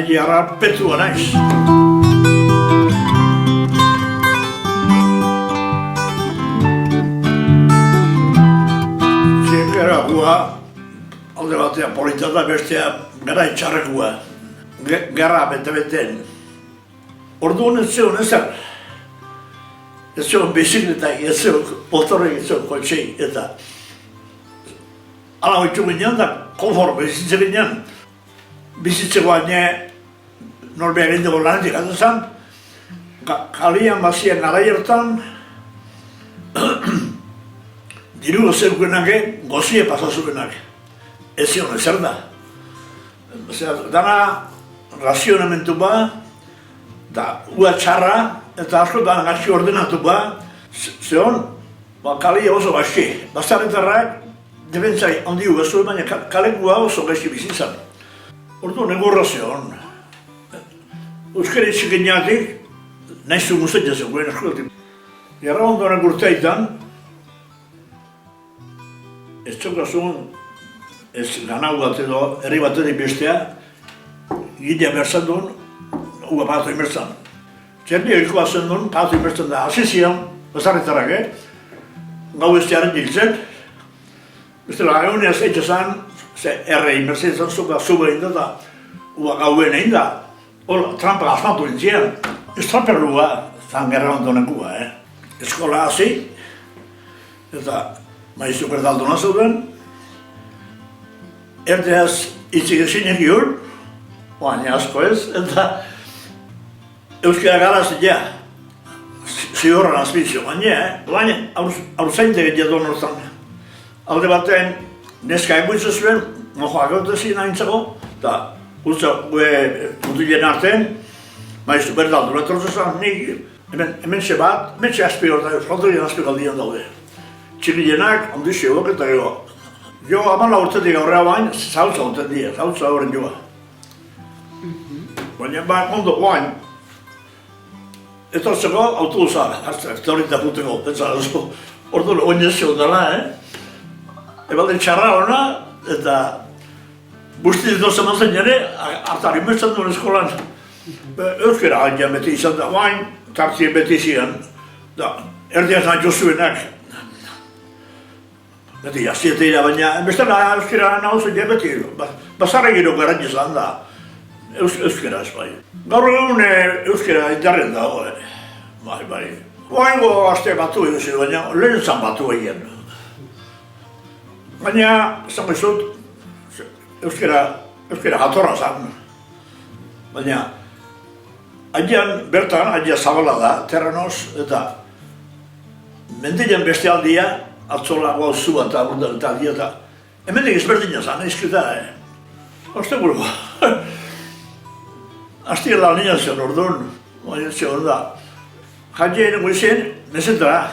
Giarra petua naiz. Geragua, alde batean polita da, bestea gara itxarrekua. Gerra bete-beten. Orduan ez zegoen ezer. Ez zegoen bizikletak, ez zegoen motorrek, ez zegoen kotxei, eta ala hoitu ginen da, konforme bizitze ginen. Bizitzeko haine norbeak egindeko lanetik atazan, kalian bazien gara jertan, diru zeukenak, gozie pasazukenak. Ez zion ezer da. Dana razionamentu ba, da ua txarra, eta askotan gaxi ordenatu ba, zeon, kalia oso gaxi. Bastaretarrak, defentzai handiu gazu, baina kalekua oso gaxi bizitzan. Ordu negorra zeon. Euskara itxikineatik, nahizu guztetan zegoen askotik. Gerra ondoren urteetan, ez txokazun, ez ganau bat edo herri batetik bestea, gidea berzan duen, ua patu imerzan. Txerdi egikoa zen duen, patu imerzan da, hasi zian, bazarretarrak, gau bestearen diltzen. Bestela, eguneaz eitxezan, erre imerzen zan zuba egin da, ua gauen egin da. Hola, trampa asmatu nintzen. Ez tramperlua, zan gerra ondonekua, Eskola hasi, eta maizu berdalduna zeuden, erdeaz itzik ezinek jur, baina asko ez, eta euskara gara zitea, ziorran azpizio, baina aurzaintek egia duen hortan. Alde batean, neska eguitza zuen, mojoak eutezin aintzako, eta guztia mutilen artean, maizu berdalduna etortzezan, nik hemen ze bat, hemen ze azpi hor da, frontoien azpi galdian daude. Txililenak, handizio eta gero. Jo, amala urtetik aurrea bain, zautza urten dira, zautza horren joa. Baina, ondo, bain, etortzeko autobusa, teorita puteko, pentsarazu. Orduan, oinezio dela, Ebalden txarra hona, eta busti ditozen mazen jare, hartari metzen duen eskolan. Euskera handian beti izan da, bain, tartzien beti zian, erdiak nahi jozuenak. Beti jaztieteira, baina bestela euskera nahuzen ja beti, bazarra gero garan izan da, euskera ez bai. Gaur egun euskera indarren dago, bai. Oaingo aste batu egin, baina lehen zan batu egin. Baina, zango izut, euskera jatorra zan. Baina, haidean bertan, haidea zabala da, terrenoz, eta mendilean beste aldia, atzola gauzu bat eta aldia eta hemendik ezberdina zan, izkita, Oste buru, azti lan nian zen orduan, baina zion da. Haidea nego izan, nezetara.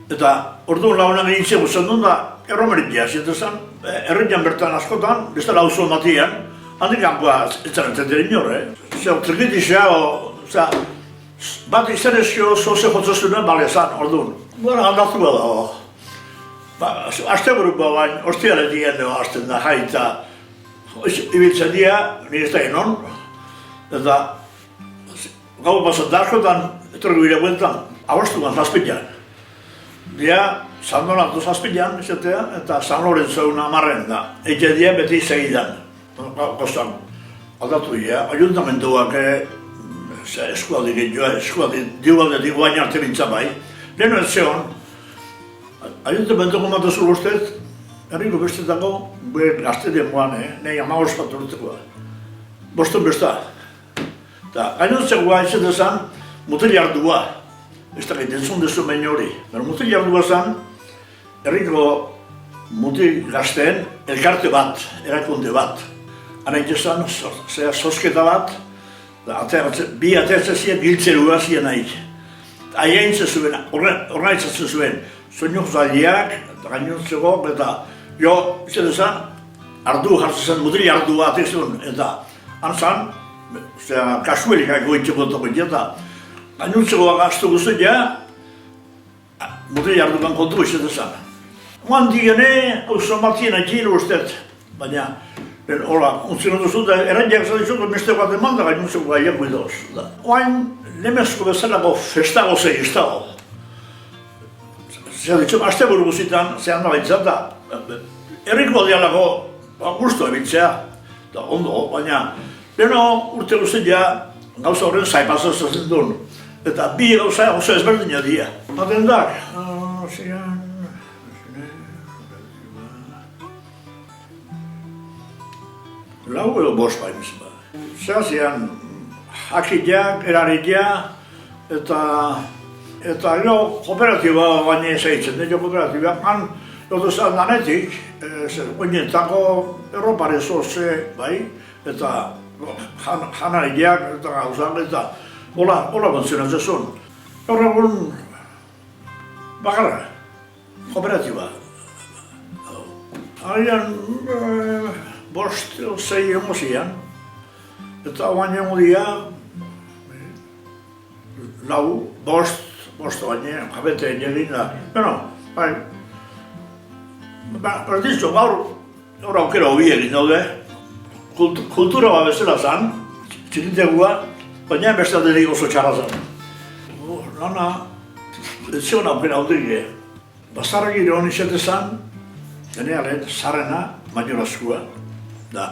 Eta orduan launan egitzen guztien duen da, erromeritia zietan, errenean bertan askotan, bestela auzo matian, handik kanpoa etzaren diren inor, trikitizea, bat izan ezio zoze jotzazuna bale zan, orduan. Bara aldatu da, azte burupa bain, ostiaren dien azten da, eta ibiltzen dira, nire ez da enon, eta gau pasan da askotan, etorri gire bueltan, aborstuan zazpilean. Dia, San Donato zazpilean, eta San Lorenzo amarren da. Eke dia beti segidan, kostan. Aldatu dira, ayuntamentuak eskualdik joa, diugaldetik guain arte bintzan bai. Leheno ez zeon, ayuntamentuko matozu ustez, herriko bestetako, gazte demoan, nahi amagos bat urtekoa. Boston besta. Eta gainontzeko izan dezan, mutil jardua. Ez da gaiten dezu baino hori. Mutil jardua zan, herriko mutil gazteen elkarte bat, erakunde bat. Anaite zan, zosketa bat, bi atertzen ziren giltzerua ziren nahi. Aiaintzen zuen, ornaitzatzen zuen, soinuk zaliak, gainontzeko, eta jo, izan dezan, ardu jartzen zen, mutil jardu bat izan, eta han zan, kasuelikak goitzeko toko eta gainontzeko gaztu guztu ja, mutil jardukan kontu izan dezan. Oan digene, auzo matien aitzien ustez, baina Hola, funtzionatu zu, da erantziak zadizu, beste bat eman da gainuntzeko gaiak guidoz. Oain, lemezko bezalako festago zegiztago. Zer ditu, azte buru guzitan, zehan da bintzat da, erriko dialako gusto ebitzea, da ondo, baina leheno urte guztia gauza horren zaipazatzen duen, eta bi gauza oso ezberdina dira. Atendak, lau edo bost bainiz ba. Zehazian, hakiteak, eraritea, eta gero kooperatiba baina ezaitzen, nire kooperatiba. Han, lotuzan danetik, oinetako Europaren zorze, bai, eta janariak, eta gauzak, eta hola funtzionatzen zuen. Gaur egun, bakarra, kooperatiba. Haian, bost, zei hongo zian, eta oain hongo dia, lau, bost baina, jabete egin da. Bueno, bai, perdizu, gaur aukera hobi egin daude, kultura bat bezala zan, txikintegua, baina bestaterik oso txarra zan. Lana, zion aukera haudrik, bazarrak gire honi zete zan, denearen, zarrena, maiorazkua, da,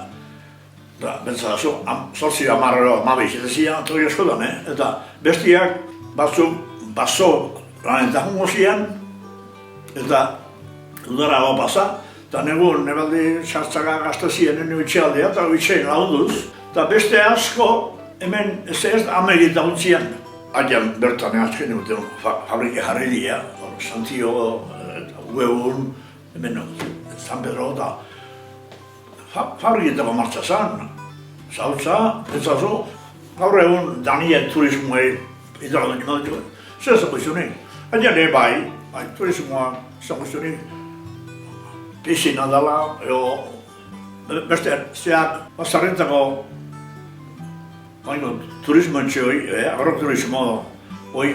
bentsagazu, zortzi amarrero amabe izatezia, antoi askotan, eta bestiak batzuk baso lanetan hongo zian, eta udara hau pasa, eta negun nebaldi sartzaka gaztazien nire itxealdea, eta itxein launduz, eta beste asko hemen ez Amerita guntzian. Adian bertan azken duten fabrike jarri dira, Santio, Ueun, hemen San Pedro, eta fabriketako martza zan, zautza, etzazu, gaur egun Daniel turismoei hidrado ditu, zer zako izunik. Adian bai, turismoa zako izunik, pisina dela, beste zeak bazarrentako turismo entzioi, agroturismo hoi,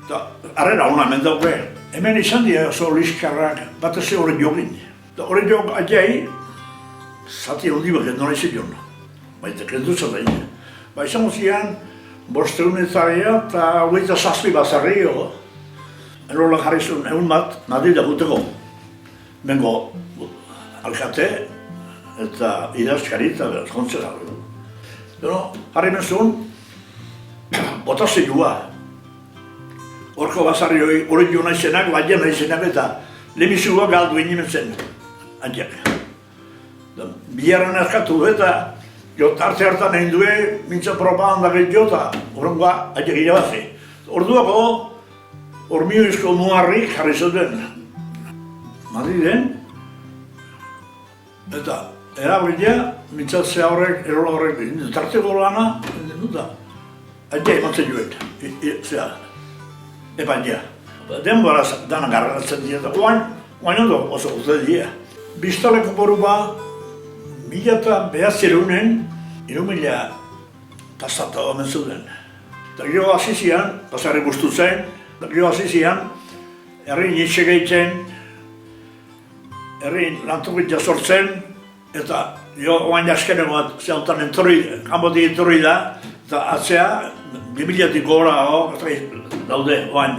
eta arrera hona hemen dauke. Hemen izan dira oso liskarrak bat ez horren jogin. Horren jog aiei, zati handi baket nola izan joan. Baita kredutza da ine. Ba izan zian, bosteunetzaria eta hogeita zazpi bazarri jo. Erola jarri zuen egun bat, Madrida guteko. Bengo alkate eta idazkari eta kontzera. Harri menzun, botazte joa. Horko bazarri hori jo naizenak, baina naizenak eta lemizua galdu egin zen. Antiak. Biharren eskatu eta tarte hartan egin due, mintza propaganda gehiago eta horrengoa antiak irabazi. Orduako, hormioizko muarrik jarri zuten Madriden, eta erabilea, mintzatzea horrek, erola horrek, tarteko lana, eta aia emantzen joet, epaia. Denbora dana garranatzen dira, eta oain ondo oso guzti dira. Biztaleko boru ba, 1900 3.000 pasata omen zuten. Eta gero hasi zian, pasarri guztu zen, eta gero hasi zian, herri nitxe gehitzen, herri lantokit jasortzen, eta oain askeneko bat zehautan kanbotik entorri da, eta atzea, 2000-tik gora daude oain.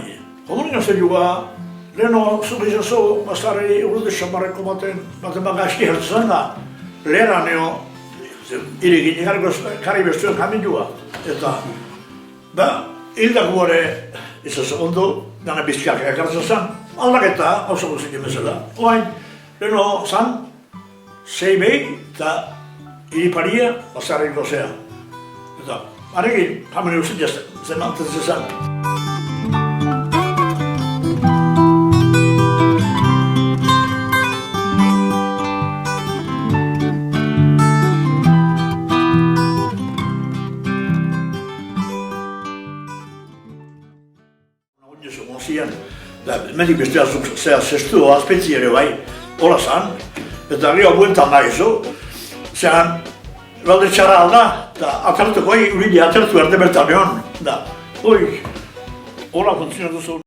Komunikazio juga, leheno zubizazu, bazarri urruti xamarreko baten bagazki hartzen da, lehera neo, irikin jarri bestuen kamindua, eta hildako gore izaz ondo, dana bizkiak ekartzen zen, aldaketa oso guzik emezela. Oain, leheno zan, Zeibei eta iriparia bazarriko zea. Eta, arekin, hamene usitia zemantzen zen. Hemendik bestea zea zestu, azpetzi ere bai, hola zan. Eta gero buentan da izo, zean, balde txarra alda, eta atertuko, urile atertu erde bertan egon, da, hola funtzionatu zuen.